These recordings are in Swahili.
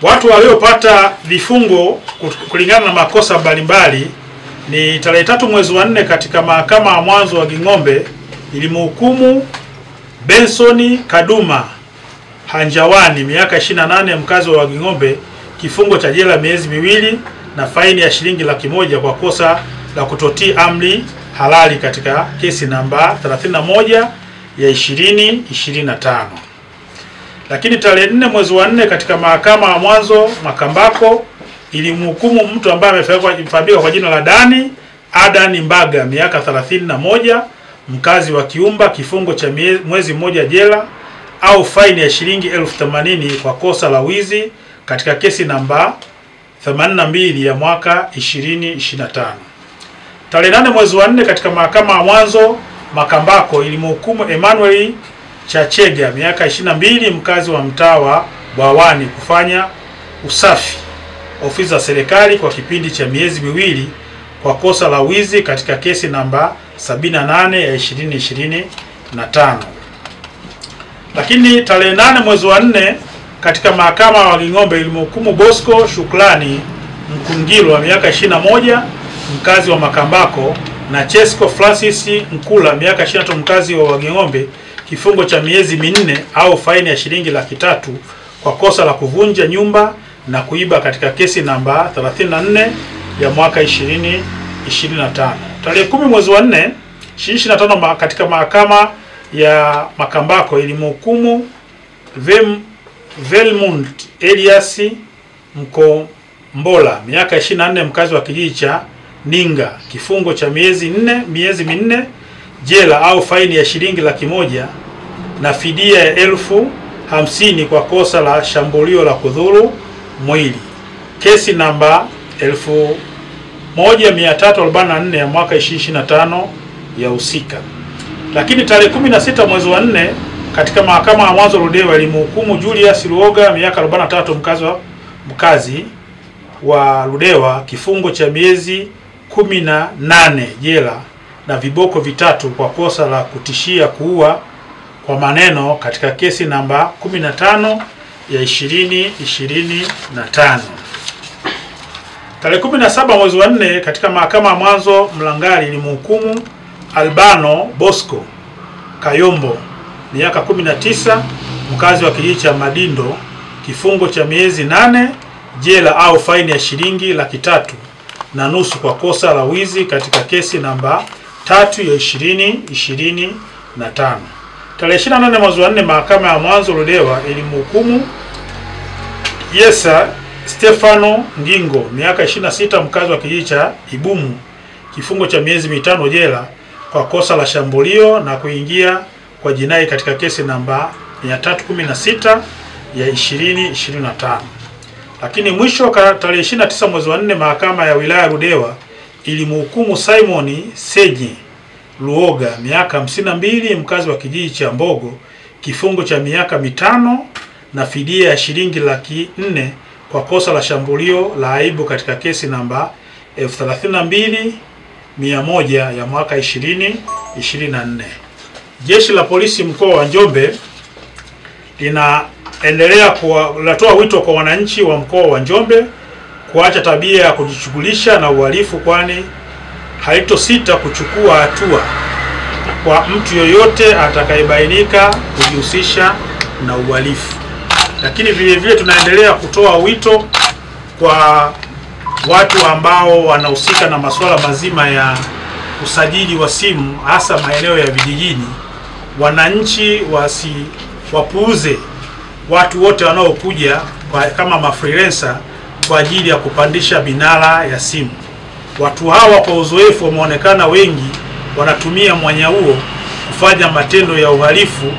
Watu waliopata vifungo kulingana na makosa mbalimbali ni tarehe 3 mwezi wa 4 katika mahakama ya mwanzo wa Ging'ombe ilimhukumu Benson Kaduma Hanjawani miaka 28 mkazi wa Ging'ombe kifungo cha jela miezi 2 na faini ya shilingi 100,000 kwa kosa la kutotii amri halali katika kesi namba 31 ya 2025. Lakini tarehe 4 mwezi wa 4 katika mahakama ya mwanzo Makambako ilimhukumu mtu ambaye amefahamika kwa jina la Dani Adan Mbaga miaka 31 mkazi wa Kiumba kifungo cha mwezi mmoja jela au faini ya shilingi 80,000 kwa kosa la wizi katika kesi namba 82 ya mwaka 2025. Tarehe 8 mwezi wa 4 katika mahakama ya mwanzo Makambako ilimhukumu Emmanuel Chachega miaka 22 mkazi wa mtaa wa Bwawani kufanya usafi ofisi za serikali kwa kipindi cha miezi 2 kwa kosa la wizi katika kesi namba 78 ya 2025. Lakini tarehe 8 mwezi wa 4 katika mahakama ya Ging'ombe ilimhukumu Bosco Shukrani Mkungilo wa miaka 21 mkazi wa Makambako na Chesco Francis Nkula miaka 23 mkazi wa Ging'ombe kifungo cha miezi 4 au faini ya shilingi 300,000 kwa kosa la kuvunja nyumba na kuiba katika kesi namba 34 ya mwaka 2025. Tarehe 10 mwezi wa 4 2025 katika mahakama ya Makambako ilimhukumu Velmund Elias Mkombola miaka 24 mkazi wa kijiji cha Ninga kifungo cha miezi 4 jela au faini ya shilingi 100,000 na fidia ya 50,000 kwa kosa la shambulio la kudhuru mwili kesi namba 1344 ya mwaka 2025 ya husika. Lakini tarehe 16 mwezi wa 4 katika mahakama ya mwanzo Ludewa ilimhukumu Julius Luoga miaka 43 mkazi wa Ludewa kifungo cha miezi 18 jela na viboko 3 kwa kosa la kutishia kuua kwa maneno katika kesi namba 15 ya 2025. Tarehe 17 mwezi wa 4 katika mahakama ya mwanzo Mlangali ilimhukumu Albano Bosco Kayombo miaka 19 mkazi wa kijiji cha Madindo kifungo cha miezi 8 jela au faini ya shilingi 300,000 kwa kosa la wizi katika kesi namba 3 ya 2025. Tarehe 28 mwezi wa 4 mahakama ya mwanzo Ludewa ilimhukumu Yesa Stefano Ngingo miaka 26 mkazi wa kijiji cha Ibumu kifungo cha miezi 5 jela kwa kosa la shambulio na kuingia kwa jinai katika kesi namba 316 ya 2025. Lakini mwisho tarehe 29 mwezi wa 4 mahakama ya wilaya Ludewa ilimhukumu Simon Senye Luoga miaka 52 mkazi wa kijiji cha Mbogo kifungo cha miaka 5 na fidia ya shilingi 400,000 kwa kosa la shambulio la aibu katika kesi namba 32100 ya mwaka 2024. Jeshi la polisi mkoa wa Njombe linaendelea kutoa wito kwa wananchi wa mkoa wa Njombe kuacha tabia ya kujishughulisha na uhalifu, kwani haitosita kuchukua hatua kwa mtu yoyote atakayebainika kujihusisha na uhalifu. Lakini vile vile tunaendelea kutoa wito kwa watu ambao wanahusika na masuala mazima ya usajili wa simu hasa maeneo ya vijijini. Wananchi wasiwapuuze watu wote wanaokuja kama mafreelancer kwa ajili ya kupandisha binara ya simu. Watu hawa kwa uzoefu wameonekana wengi wanatumia mwanya huo kufanya matendo ya uhalifu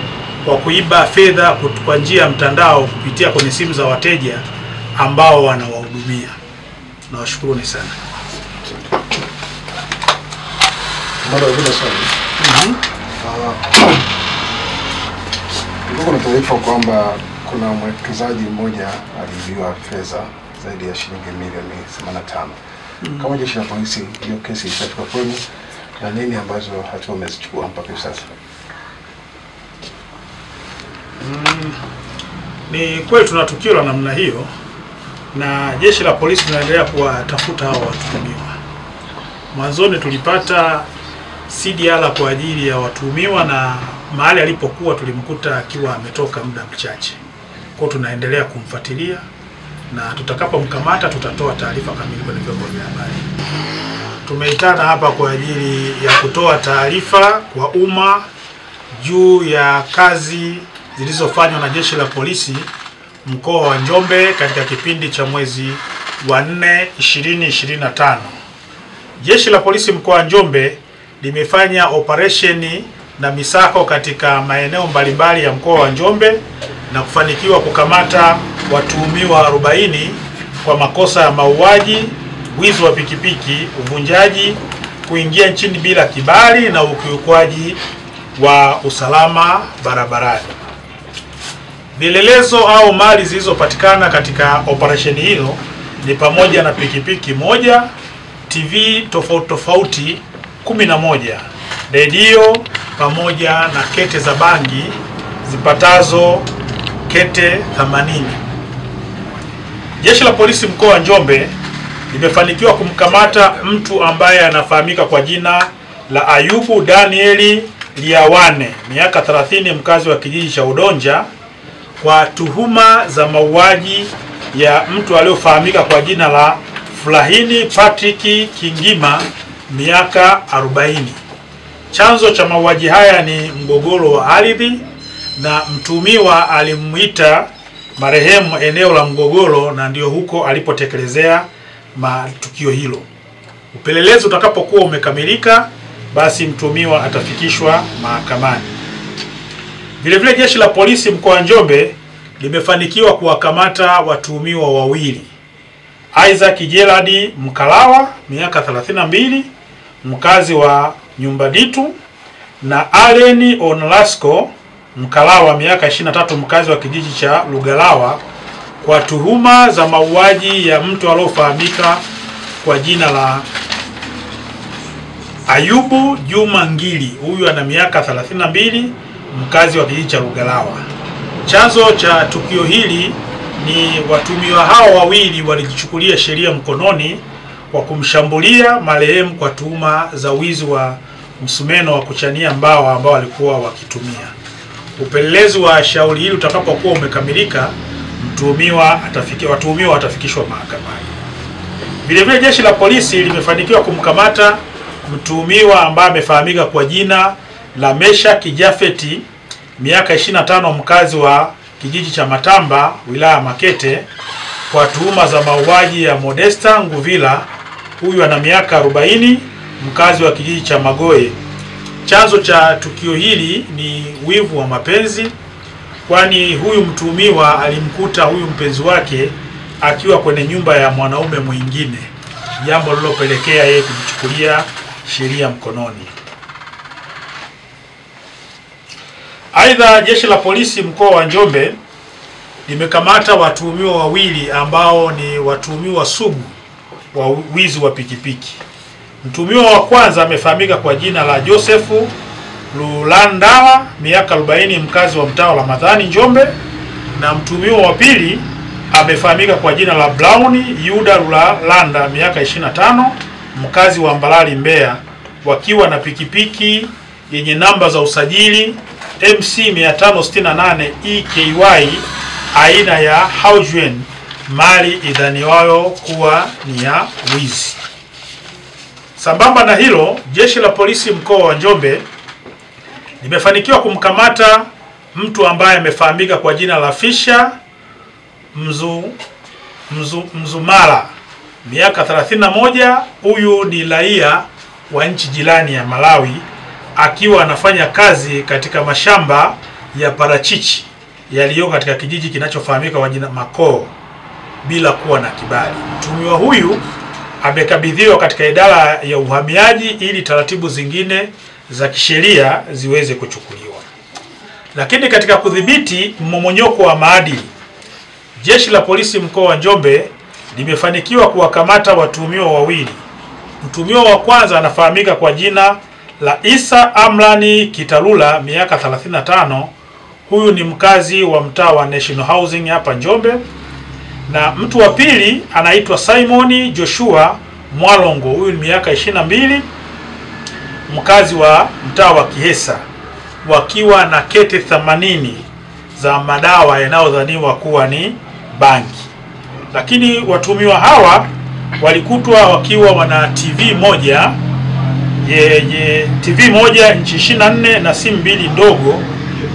kwa kuiba fedha kwa njia ya mtandao kupitia kwenye simu za wateja ambao wanawahudumia. Nawashukuruni sana. Kuna taarifa kwamba kuna mwekezaji mmoja aliibiwa fedha zaidi ya shilingi milioni 85. Kama jeshi la polisi, hiyo kesi itafika kwenu na nini ambazo hatua umezichukua mpaka sasa? Ni kweli tuna tukio la namna hiyo, na jeshi la polisi linaendelea kuwatafuta hao watuhumiwa. Mwanzoni tulipata CDR kwa ajili ya watuhumiwa, na mahali alipokuwa tulimkuta akiwa ametoka muda mchache. Kwa tunaendelea kumfuatilia, na tutakapomkamata tutatoa taarifa kamili kwenye vyombo vya habari. Tumeitana hapa kwa ajili ya kutoa taarifa kwa umma juu ya kazi zilizofanywa na jeshi la polisi mkoa wa Njombe katika kipindi cha mwezi wa 4 2025. Jeshi la polisi mkoa wa Njombe limefanya operesheni na misako katika maeneo mbalimbali ya mkoa wa Njombe na kufanikiwa kukamata watuhumiwa 40 kwa makosa ya mauaji, wizi wa pikipiki, uvunjaji, kuingia nchini bila kibali na ukiukwaji wa usalama barabarani. Vielelezo au mali zilizopatikana katika operesheni hiyo ni pamoja na pikipiki 1, TV tofauti 11, redio pamoja na kete za bangi zipatazo kete 80. Jeshi la polisi mkoa wa Njombe limefanikiwa kumkamata mtu ambaye anafahamika kwa jina la Ayubu Danieli Liawane, miaka 30, mkazi wa kijiji cha Udonja, kwa tuhuma za mauaji ya mtu aliyofahamika kwa jina la Flahini Patrick Kingima, miaka 40. Chanzo cha mauaji haya ni mgogoro wa ardhi, na mtuhumiwa alimuita marehemu eneo la mgogoro, na ndio huko alipotekelezea matukio hilo. Upelelezi utakapokuwa umekamilika, basi mtuhumiwa atafikishwa mahakamani. Vilevile jeshi la polisi mkoa wa Njombe limefanikiwa kuwakamata watuhumiwa 2: Isaac Gerald Mkalawa, miaka 32, mkazi wa Nyumbaditu, na Allen Onlasco Mkalawa, miaka 23, mkazi wa kijiji cha Lugalawa, kwa tuhuma za mauaji ya mtu aliyofahamika kwa jina la Ayubu Juma Ngili. Huyu ana miaka 32, mkazi wa kijiji cha Lugalawa. Chanzo cha tukio hili ni watuhumiwa hao 2 walijichukulia sheria mkononi kwa kumshambulia marehemu kwa tuhuma za wizi wa msumeno wa kuchania mbao ambao walikuwa wakitumia. Upelelezi wa shauri hili utakapokuwa umekamilika, watuhumiwa watafikishwa mahakamani. Vilevile jeshi la polisi limefanikiwa kumkamata mtuhumiwa ambaye amefahamika kwa jina la Meshaki Jafeti, miaka 25, mkazi wa kijiji cha Matamba, wilaya Makete, kwa tuhuma za mauaji ya Modesta Nguvila. Huyu ana miaka 40, mkazi wa kijiji cha Magoe. Chanzo cha tukio hili ni wivu wa mapenzi, kwani huyu mtuhumiwa alimkuta huyu mpenzi wake akiwa kwenye nyumba ya mwanaume mwingine, jambo lililopelekea yeye kujichukulia sheria mkononi. Aidha, jeshi la polisi mkoa wa Njombe limekamata watuhumiwa 2 ambao ni watuhumiwa sugu wa wizi wa pikipiki. Mtuhumiwa wa kwanza amefahamika kwa jina la Josefu Lulandawa, miaka 40, mkazi wa mtaa wa Ramadhani Njombe, na mtuhumiwa wa pili amefahamika kwa jina la Brown Yuda Lulanda, miaka 25, mkazi wa Mbalali Mbeya, wakiwa na pikipiki yenye namba za usajili MC 568 EKY aina ya Haujuen, mali idhaniwayo kuwa ni ya wizi. Sambamba na hilo, jeshi la polisi mkoa wa Njombe limefanikiwa kumkamata mtu ambaye amefahamika kwa jina la Fisha Mzumala, miaka 31. Huyu ni raia wa nchi jirani ya Malawi, akiwa anafanya kazi katika mashamba ya parachichi yaliyo katika kijiji kinachofahamika kwa jina Makoo bila kuwa na kibali. Mtuhumiwa huyu amekabidhiwa katika idara ya uhamiaji ili taratibu zingine za kisheria ziweze kuchukuliwa. Lakini katika kudhibiti mmomonyoko wa maadili, jeshi la polisi mkoa wa Njombe limefanikiwa kuwakamata watuhumiwa 2. Mtuhumiwa wa kwanza anafahamika kwa jina la Isa Amrani Kitalula, miaka 35. Huyu ni mkazi wa mtaa wa National Housing hapa Njombe, na mtu wa pili anaitwa Simon Joshua Mwalongo, huyu ni miaka 22, mkazi wa mtaa wa Kihesa, wakiwa na kete 80 za madawa yanayodhaniwa kuwa ni bangi. Lakini watumiwa hawa walikutwa wakiwa wana TV moja inchi 24 na simu 2 ndogo,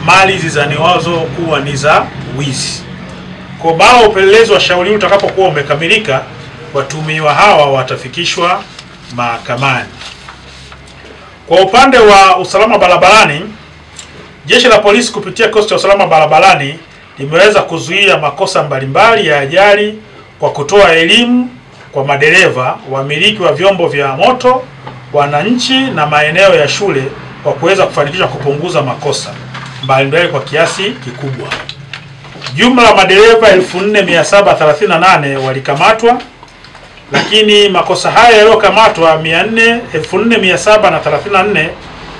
mali zizaniwazo kuwa ni za wizi. Kwa baada ya upelelezi wa shauri hili utakapokuwa umekamilika, watumiwa hawa watafikishwa mahakamani. Kwa upande wa usalama barabarani, Jeshi la Polisi kupitia kikosi cha usalama barabarani limeweza kuzuia makosa mbalimbali ya ajali kwa kutoa elimu kwa madereva, wamiliki wa vyombo vya moto, wananchi na maeneo ya shule, kwa kuweza kufanikisha kupunguza makosa mbalimbali kwa kiasi kikubwa. Jumla madereva 4738 walikamatwa, lakini makosa haya yaliyokamatwa 4734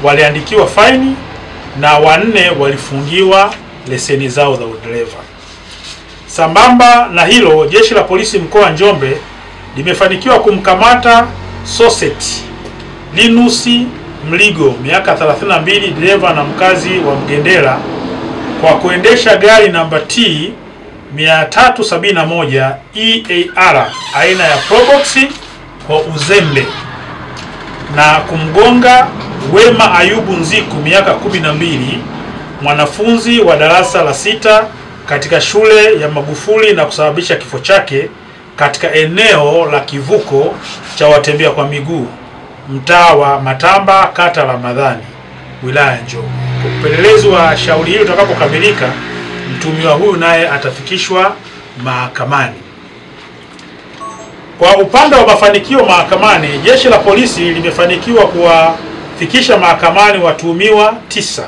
waliandikiwa faini na 4 walifungiwa leseni zao za udereva. Sambamba na hilo, Jeshi la Polisi mkoa wa Njombe limefanikiwa kumkamata Soset Linus Mligo, miaka 32, dereva na mkazi wa Mgendela, kwa kuendesha gari namba T 371 EAR aina ya Probox kwa uzembe na kumgonga Wema Ayubu Nziku, miaka 12, mwanafunzi wa darasa la 6 katika shule ya Magufuli, na kusababisha kifo chake katika eneo la kivuko cha watembea kwa miguu, mtaa wa Matamba, kata la Ramadhani, wilaya Njombe. Upelelezi wa shauri hili utakapokamilika, mtumiwa huyu naye atafikishwa mahakamani. Kwa upande wa mafanikio mahakamani, Jeshi la Polisi limefanikiwa kuwafikisha mahakamani watuhumiwa 9